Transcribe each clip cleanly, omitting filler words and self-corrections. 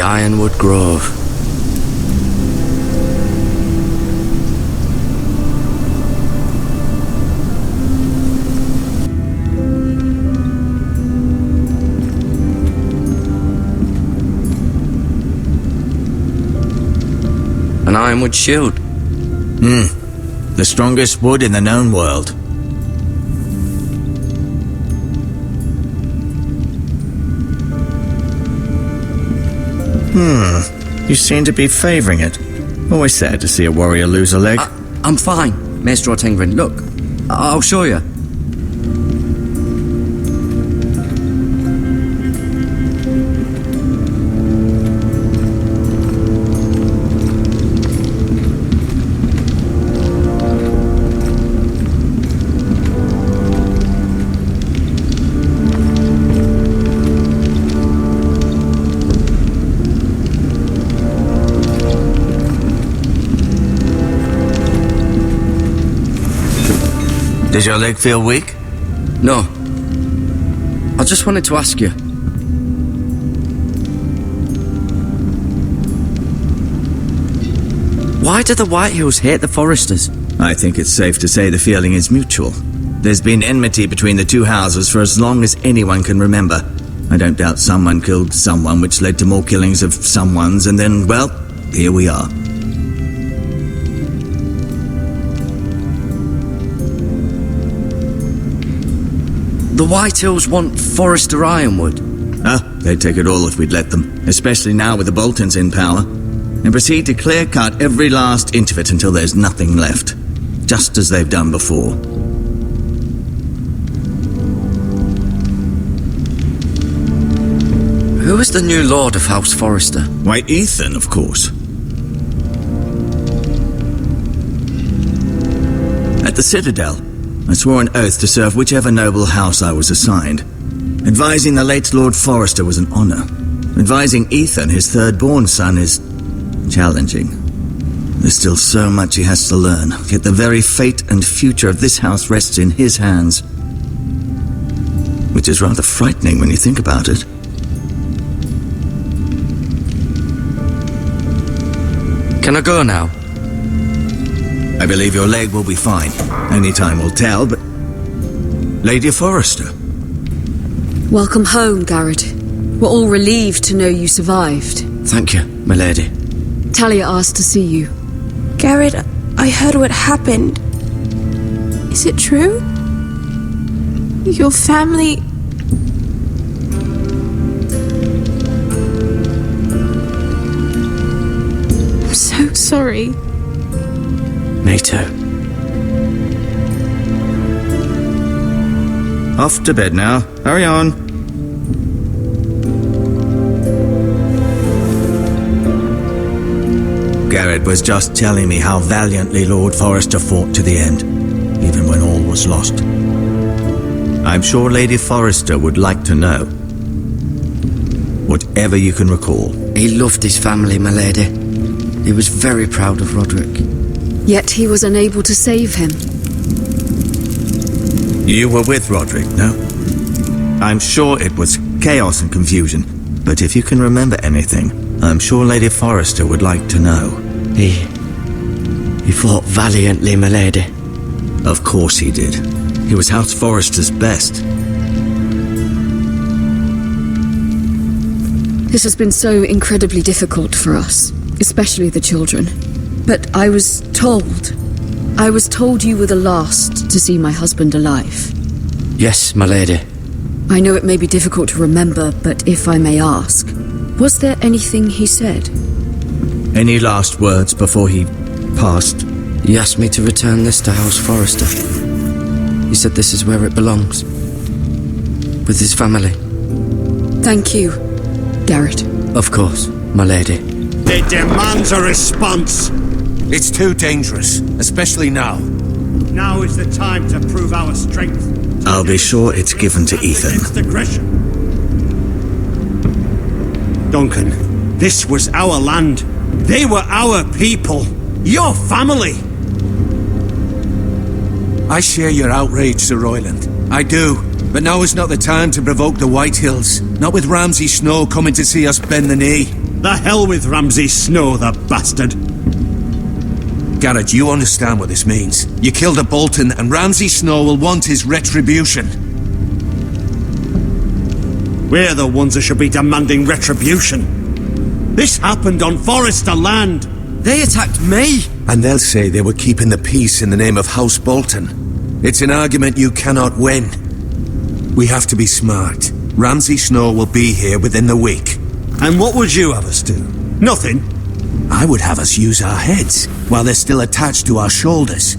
The Ironwood Grove. An ironwood shield. The strongest wood in the known world. You seem to be favouring it. Always sad to see a warrior lose a leg. I'm fine, Maestro Tengrin. Look, I'll show you. Does your leg feel weak? No. I just wanted to ask you. Why do the Whitehills hate the Foresters? I think it's safe to say the feeling is mutual. There's been enmity between the two houses for as long as anyone can remember. I don't doubt someone killed someone, which led to more killings of someones, and then, well, here we are. The Whitehills want Forester Ironwood. They'd take it all if we'd let them, especially now with the Boltons in power, and proceed to clear-cut every last inch of it until there's nothing left, just as they've done before. Who is the new Lord of House Forester? Why, Ethan, of course. At the Citadel, I swore an oath to serve whichever noble house I was assigned. Advising the late Lord Forester was an honor. Advising Ethan, his third-born son, is challenging. There's still so much he has to learn, yet the very fate and future of this house rests in his hands. Which is rather frightening when you think about it. Can I go now? I believe your leg will be fine. Only time will tell, but... Lady Forester. Welcome home, Garrett. We're all relieved to know you survived. Thank you, my lady. Talia asked to see you. Garrett, I heard what happened. Is it true? Your family... I'm so sorry. Me too. Off to bed now. Hurry on. Garrett was just telling me how valiantly Lord Forester fought to the end, even when all was lost. I'm sure Lady Forester would like to know. Whatever you can recall. He loved his family, my lady. He was very proud of Roderick. Yet he was unable to save him. You were with Roderick, no? I'm sure it was chaos and confusion, but if you can remember anything, I'm sure Lady Forester would like to know. He fought valiantly, my lady. Of course he did. He was House Forester's best. This has been so incredibly difficult for us, especially the children. But I was told you were the last to see my husband alive. Yes, my lady. I know it may be difficult to remember, but if I may ask, was there anything he said? Any last words before he passed? He asked me to return this to House Forester. He said this is where it belongs. With his family. Thank you, Garrett. Of course, my lady. It demands a response. It's too dangerous, especially now. Now is the time to prove our strength. I'll be sure it's given to Ethan. Against aggression. Duncan, this was our land. They were our people. Your family. I share your outrage, Sir Royland. I do. But now is not the time to provoke the Whitehills. Not with Ramsay Snow coming to see us bend the knee. The hell with Ramsay Snow, the bastard. Garrett, you understand what this means. You killed a Bolton, and Ramsay Snow will want his retribution. We're the ones that should be demanding retribution. This happened on Forrester land. They attacked me! And they'll say they were keeping the peace in the name of House Bolton. It's an argument you cannot win. We have to be smart. Ramsay Snow will be here within the week. And what would you have us do? Nothing. I would have us use our heads while they're still attached to our shoulders.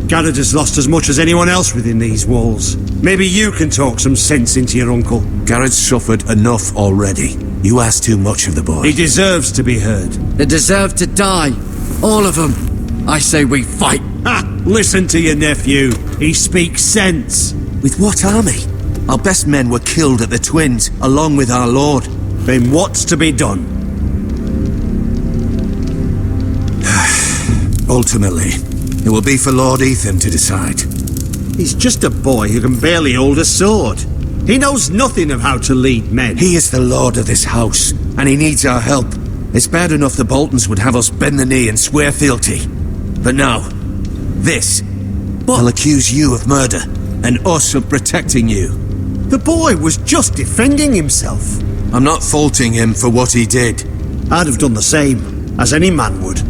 Garrett has lost as much as anyone else within these walls. Maybe you can talk some sense into your uncle. Garrett's suffered enough already. You ask too much of the boy. He deserves to be heard. They deserve to die. All of them. I say we fight. Ha! Listen to your nephew. He speaks sense. With what army? Our best men were killed at the Twins, along with our lord. Then what's to be done? Ultimately, it will be for Lord Ethan to decide. He's just a boy who can barely hold a sword. He knows nothing of how to lead men. He is the lord of this house, and he needs our help. It's bad enough the Boltons would have us bend the knee and swear fealty. But now, this will accuse you of murder, and us of protecting you. The boy was just defending himself. I'm not faulting him for what he did. I'd have done the same, as any man would.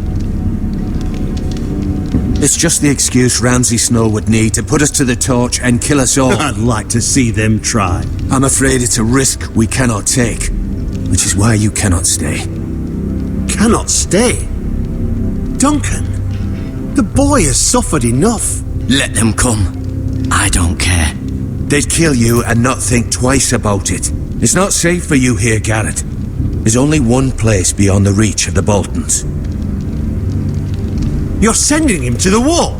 It's just the excuse Ramsay Snow would need to put us to the torch and kill us all. I'd like to see them try. I'm afraid it's a risk we cannot take, which is why you cannot stay. Cannot stay? Duncan, the boy has suffered enough. Let them come. I don't care. They'd kill you and not think twice about it. It's not safe for you here, Garrett. There's only one place beyond the reach of the Boltons. You're sending him to the wall?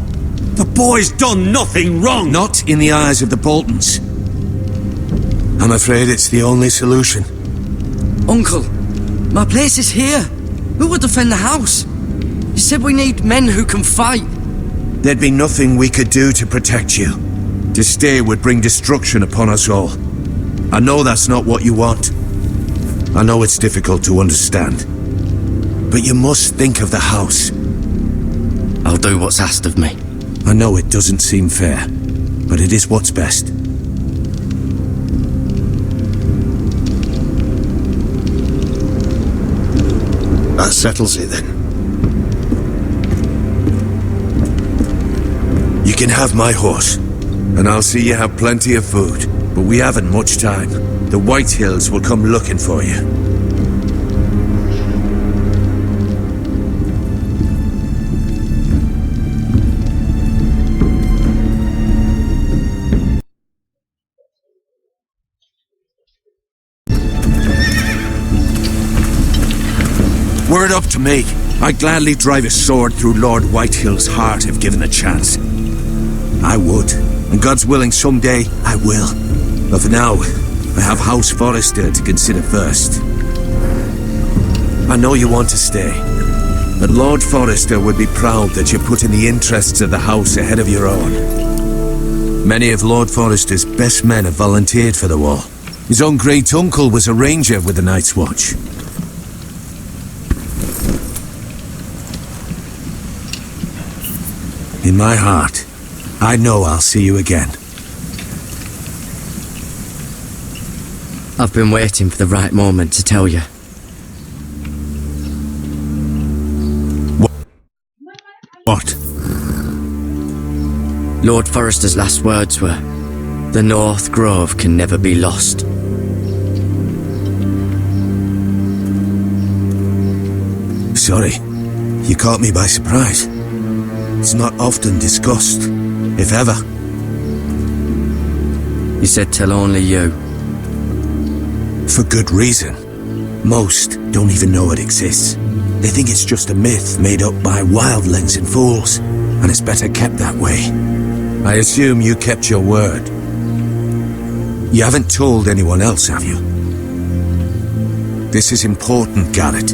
The boy's done nothing wrong! Not in the eyes of the Boltons. I'm afraid it's the only solution. Uncle, my place is here. Who will defend the house? You said we need men who can fight. There'd be nothing we could do to protect you. To stay would bring destruction upon us all. I know that's not what you want. I know it's difficult to understand. But you must think of the house. I'll do what's asked of me. I know it doesn't seem fair, but it is what's best. That settles it then. You can have my horse, and I'll see you have plenty of food, but we haven't much time. The White Hills will come looking for you. Were it up to me, I'd gladly drive a sword through Lord Whitehill's heart if given the chance. I would, and God's willing someday I will. But for now, I have House Forrester to consider first. I know you want to stay, but Lord Forrester would be proud that you're putting the interests of the house ahead of your own. Many of Lord Forrester's best men have volunteered for the war. His own great-uncle was a ranger with the Night's Watch. In my heart, I know I'll see you again. I've been waiting for the right moment to tell you. What? Lord Forrester's last words were, "The North Grove can never be lost." Sorry, you caught me by surprise. It's not often discussed, if ever. He said tell only you. For good reason. Most don't even know it exists. They think it's just a myth made up by wildlings and fools, and it's better kept that way. I assume you kept your word. You haven't told anyone else, have you? This is important, Garrett.